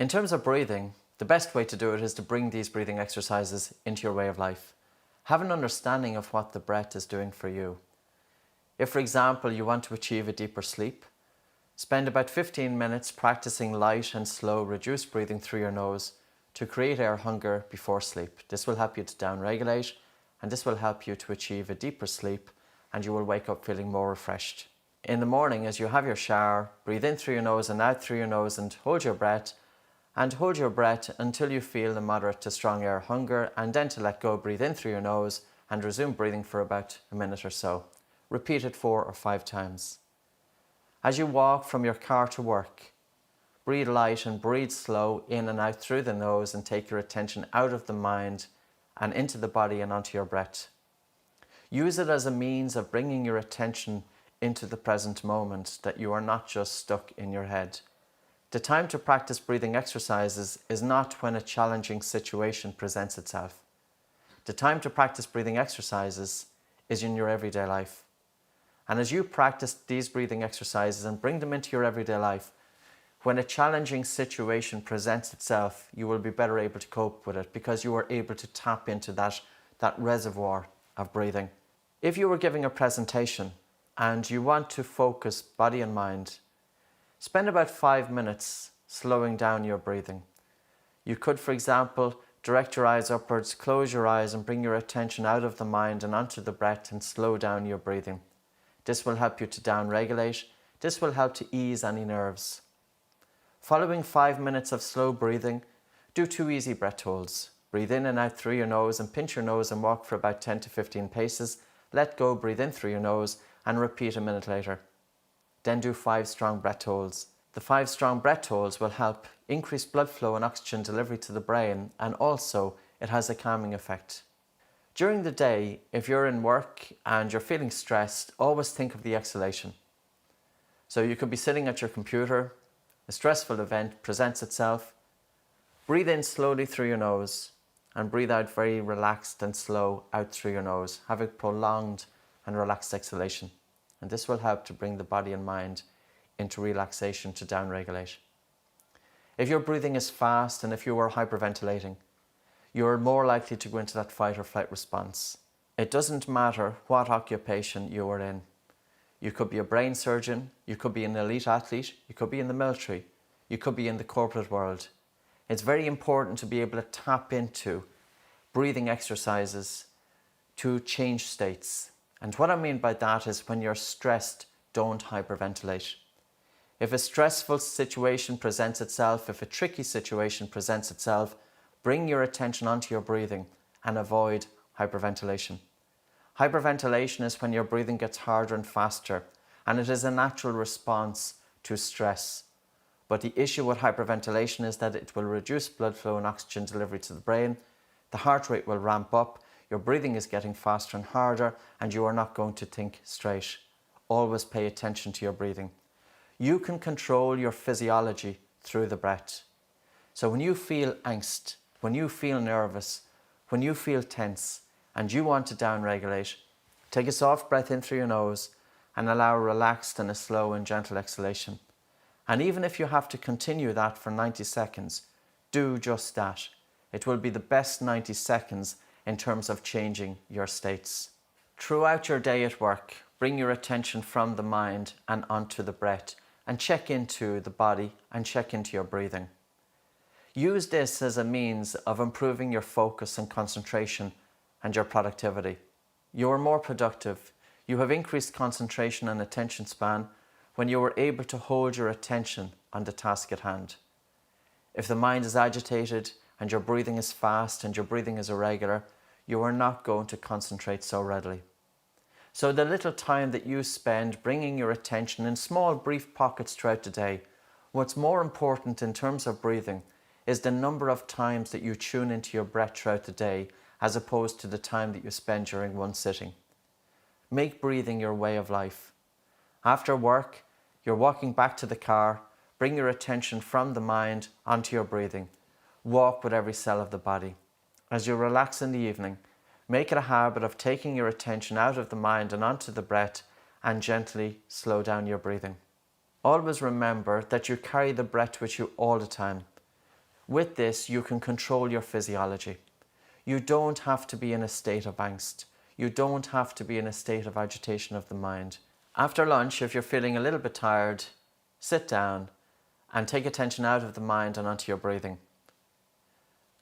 In terms of breathing, the best way to do it is to bring these breathing exercises into your way of life. Have an understanding of what the breath is doing for you. If, for example, you want to achieve a deeper sleep, spend about 15 minutes practicing light and slow reduced breathing through your nose to create air hunger before sleep. This will help you to downregulate, and this will help you to achieve a deeper sleep, and you will wake up feeling more refreshed. In the morning, as you have your shower, breathe in through your nose and out through your nose and hold your breath until you feel the moderate to strong air hunger, and then to let go, breathe in through your nose and resume breathing for about a minute or so. Repeat it 4 or 5 times. As you walk from your car to work, breathe light and breathe slow in and out through the nose, and take your attention out of the mind and into the body and onto your breath. Use it as a means of bringing your attention into the present moment, that you are not just stuck in your head. The time to practice breathing exercises is not when a challenging situation presents itself. The time to practice breathing exercises is in your everyday life. And as you practice these breathing exercises and bring them into your everyday life, when a challenging situation presents itself, you will be better able to cope with it, because you are able to tap into that reservoir of breathing. If you were giving a presentation and you want to focus body and mind, spend about 5 minutes slowing down your breathing. You could, for example, direct your eyes upwards, close your eyes and bring your attention out of the mind and onto the breath, and slow down your breathing. This will help you to downregulate. This will help to ease any nerves. Following 5 minutes of slow breathing, do 2 easy breath holds. Breathe in and out through your nose and pinch your nose and walk for about 10 to 15 paces. Let go, breathe in through your nose and repeat a minute later. Then do 5 strong breath holds. The 5 strong breath holds will help increase blood flow and oxygen delivery to the brain, and also it has a calming effect. During the day, if you're in work and you're feeling stressed, always think of the exhalation. So you could be sitting at your computer, a stressful event presents itself. Breathe in slowly through your nose and breathe out very relaxed and slow out through your nose. Have a prolonged and relaxed exhalation. And this will help to bring the body and mind into relaxation, to downregulate. If your breathing is fast and if you are hyperventilating, you're more likely to go into that fight or flight response. It doesn't matter what occupation you are in. You could be a brain surgeon, you could be an elite athlete, you could be in the military, you could be in the corporate world. It's very important to be able to tap into breathing exercises to change states. And what I mean by that is, when you're stressed, don't hyperventilate. If a stressful situation presents itself, if a tricky situation presents itself, bring your attention onto your breathing and avoid hyperventilation. Hyperventilation is when your breathing gets harder and faster, and it is a natural response to stress. But the issue with hyperventilation is that it will reduce blood flow and oxygen delivery to the brain. The heart rate will ramp up, your breathing is getting faster and harder, and you are not going to think straight. Always pay attention to your breathing. You can control your physiology through the breath. So when you feel angst, when you feel nervous, when you feel tense, and you want to downregulate, take a soft breath in through your nose and allow a relaxed and a slow and gentle exhalation. And even if you have to continue that for 90 seconds, do just that. It will be the best 90 seconds in terms of changing your states. Throughout your day at work, bring your attention from the mind and onto the breath, and check into the body and check into your breathing. Use this as a means of improving your focus and concentration and your productivity. You are more productive. You have increased concentration and attention span when you are able to hold your attention on the task at hand. If the mind is agitated and your breathing is fast and your breathing is irregular, you are not going to concentrate so readily. So the little time that you spend bringing your attention in small brief pockets throughout the day, what's more important in terms of breathing is the number of times that you tune into your breath throughout the day, as opposed to the time that you spend during one sitting. Make breathing your way of life. After work, you're walking back to the car, bring your attention from the mind onto your breathing. Walk with every cell of the body. As you relax in the evening, make it a habit of taking your attention out of the mind and onto the breath, and gently slow down your breathing. Always remember that you carry the breath with you all the time. With this, you can control your physiology. You don't have to be in a state of angst. You don't have to be in a state of agitation of the mind. After lunch, if you're feeling a little bit tired, sit down and take attention out of the mind and onto your breathing.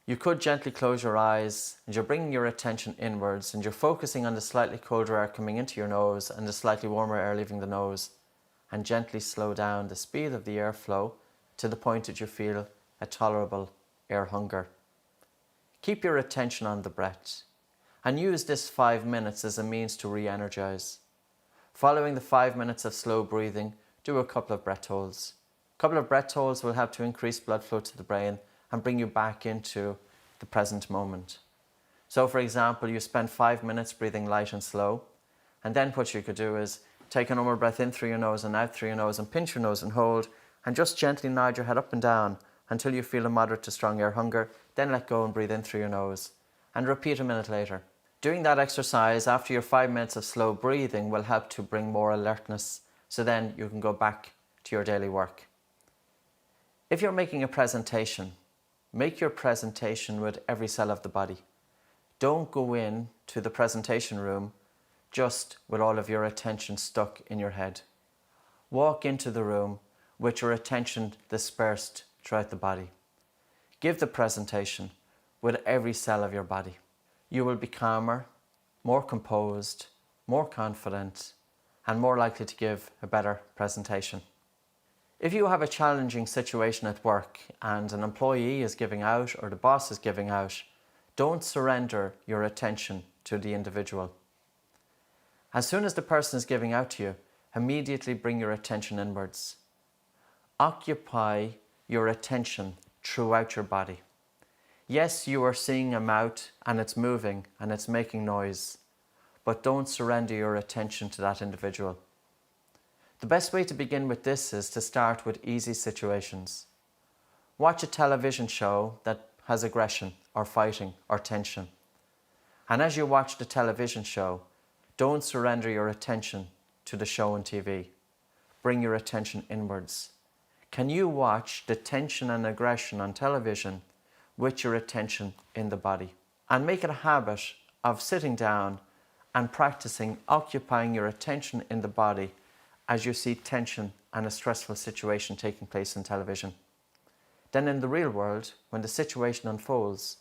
You could gently close your eyes and you're bringing your attention inwards and you're focusing on the slightly colder air coming into your nose and the slightly warmer air leaving the nose, and gently slow down the speed of the airflow to the point that you feel a tolerable air hunger. Keep your attention on the breath and use this 5 minutes as a means to re-energize. Following the 5 minutes of slow breathing, do a couple of breath holds. A couple of breath holds will help to increase blood flow to the brain and bring you back into the present moment. So for example, you spend 5 minutes breathing light and slow, and then what you could do is take a normal breath in through your nose and out through your nose and pinch your nose and hold, and just gently nod your head up and down until you feel a moderate to strong air hunger, then let go and breathe in through your nose, and repeat a minute later. Doing that exercise after your 5 minutes of slow breathing will help to bring more alertness, so then you can go back to your daily work. If you're making a presentation, make your presentation with every cell of the body. Don't go in to the presentation room just with all of your attention stuck in your head. Walk into the room with your attention dispersed throughout the body. Give the presentation with every cell of your body. You will be calmer, more composed, more confident, and more likely to give a better presentation. If you have a challenging situation at work and an employee is giving out or the boss is giving out, don't surrender your attention to the individual. As soon as the person is giving out to you, immediately bring your attention inwards. Occupy your attention throughout your body. Yes, you are seeing a mouth and it's moving and it's making noise, but don't surrender your attention to that individual. The best way to begin with this is to start with easy situations. Watch a television show that has aggression or fighting or tension. And as you watch the television show, don't surrender your attention to the show on TV. Bring your attention inwards. Can you watch the tension and aggression on television with your attention in the body? And make it a habit of sitting down and practicing occupying your attention in the body as you see tension and a stressful situation taking place on television. Then in the real world, when the situation unfolds,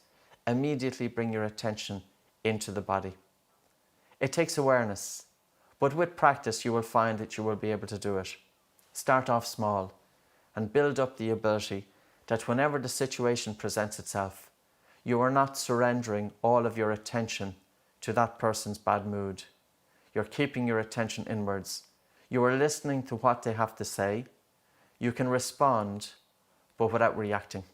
immediately bring your attention into the body. It takes awareness, but with practice you will find that you will be able to do it. Start off small and build up the ability that whenever the situation presents itself, you are not surrendering all of your attention to that person's bad mood. You're keeping your attention inwards. You are listening to what they have to say. You can respond, but without reacting.